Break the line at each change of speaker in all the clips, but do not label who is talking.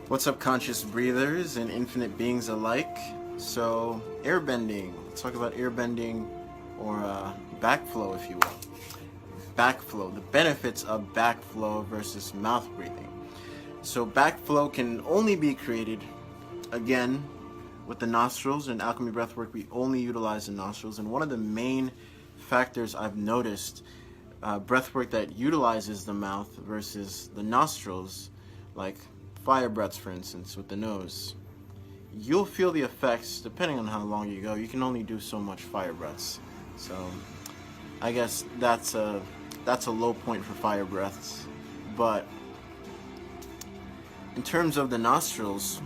What's up, conscious breathers and infinite beings alike? So, airbending. Let's talk about airbending, or backflow, if you will. Backflow, the benefits of backflow versus mouth breathing. So backflow can only be created, again, with the nostrils. In Alchemy Breathwork, we only utilize the nostrils. And one of the main factors I've noticed, breathwork that utilizes the mouth versus the nostrils, like fire breaths, for instance, with the nose, you'll feel the effects depending on how long you go. You can only do so much fire breaths. So I guess that's a low point for fire breaths. But in terms of the nostrils,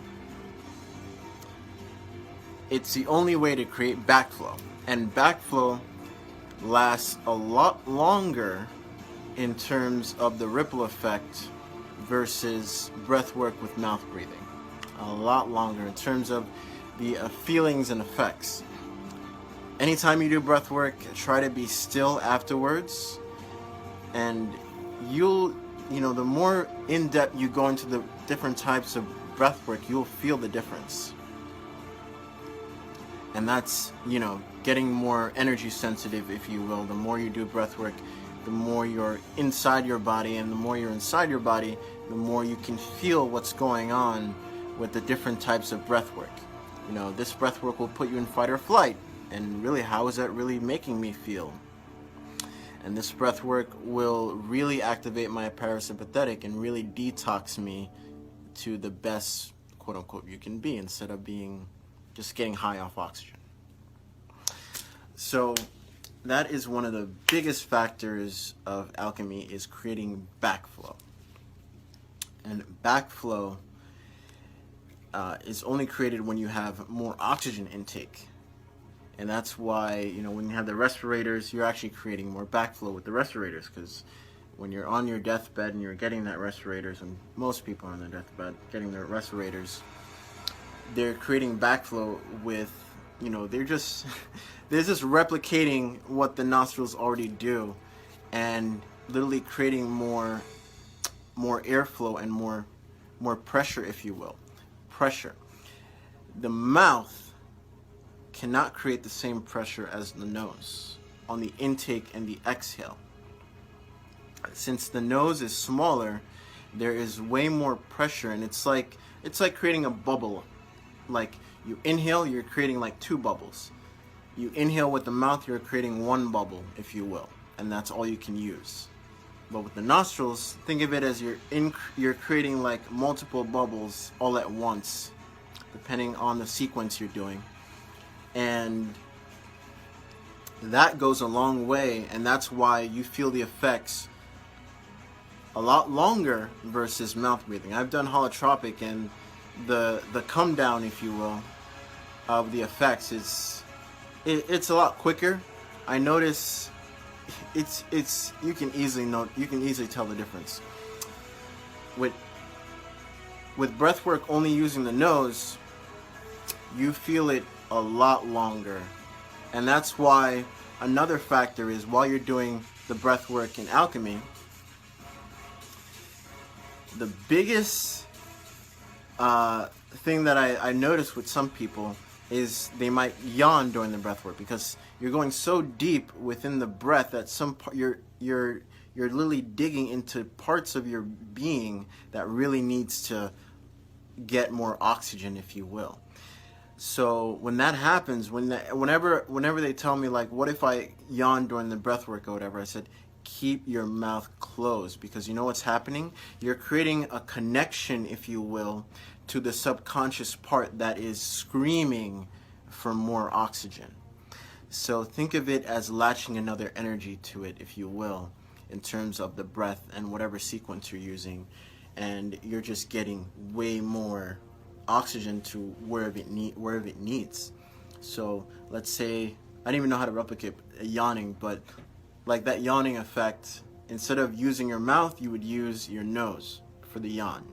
it's the only way to create backflow. And backflow lasts a lot longer in terms of the ripple effect versus breath work with mouth breathing. A lot longer in terms of the feelings and effects. Anytime you do breath work, try to be still afterwards, and the more in-depth you go into the different types of breath work, you'll feel the difference. And that's, getting more energy sensitive, if you will. The more you do breath work, the more you're inside your body, and the more you're inside your body, the more you can feel what's going on with the different types of breath work. This breath work will put you in fight or flight, and really, how is that really making me feel? And this breath work will really activate my parasympathetic and really detox me to the best, quote unquote, you can be, instead of just getting high off oxygen. So that is one of the biggest factors of alchemy, is creating backflow. And backflow is only created when you have more oxygen intake. And that's why, when you have the respirators, you're actually creating more backflow with the respirators, because when you're on your deathbed and you're getting that respirators, and most people are on their deathbed getting their respirators, they're creating backflow with, they're just replicating what the nostrils already do, and literally creating more airflow and more pressure, if you will. Pressure. The mouth cannot create the same pressure as the nose on the intake and the exhale. Since the nose is smaller, there is way more pressure, and it's like creating a bubble. Like, you inhale, you're creating like two bubbles. You inhale with the mouth, you're creating one bubble, if you will, and that's all you can use. But with the nostrils, think of it as you're creating like multiple bubbles all at once, depending on the sequence you're doing. And that goes a long way, and that's why you feel the effects a lot longer versus mouth breathing. I've done holotropic, and the come down, if you will, of the effects it's a lot quicker. I notice you can easily tell the difference. With breath work only using the nose, you feel it a lot longer. And that's why another factor is, while you're doing the breath work in alchemy, the biggest thing that I notice with some people is they might yawn during the breath work, because you're going so deep within the breath that you're literally digging into parts of your being that really needs to get more oxygen, if you will. So when that happens, whenever they tell me, like, what if I yawn during the breath work or whatever, I said, keep your mouth closed, because you know what's happening? You're creating a connection, if you will, to the subconscious part that is screaming for more oxygen. So think of it as latching another energy to it, if you will, in terms of the breath and whatever sequence you're using, and you're just getting way more oxygen to wherever it needs. So let's say, I don't even know how to replicate yawning, but like that yawning effect, instead of using your mouth, you would use your nose for the yawn.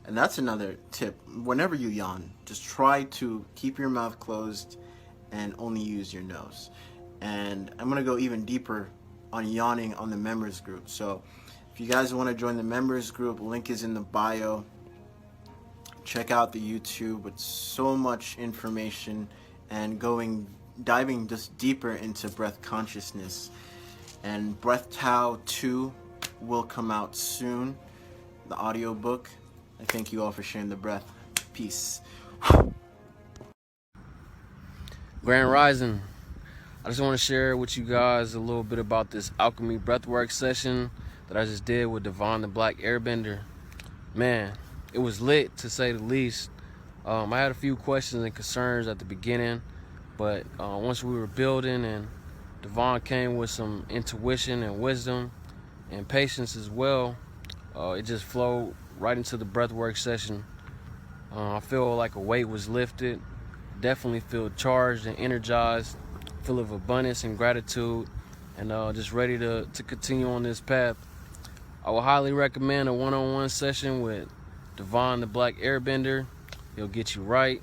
And that's another tip. Whenever you yawn, just try to keep your mouth closed and only use your nose. And I'm going to go even deeper on yawning on the members group. So if you guys want to join the members group, link is in the bio. check out the YouTube with so much information and diving just deeper into breath consciousness. And Breath Tao 2 will come out soon, the audiobook. I thank you all for sharing the breath. Peace.
Grand Rising. I just want to share with you guys a little bit about this Alchemy Breathwork session that I just did with Devon the Black Airbender. Man, it was lit, to say the least. I had a few questions and concerns at the beginning, but once we were building and Devon came with some intuition and wisdom and patience as well, it just flowed right into the breathwork session. I feel like a weight was lifted. Definitely feel charged and energized, full of abundance and gratitude, and just ready to continue on this path. I would highly recommend a one-on-one session with Devon the Black Airbender. He'll get you right,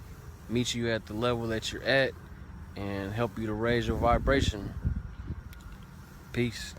meet you at the level that you're at, and help you to raise your vibration. Peace.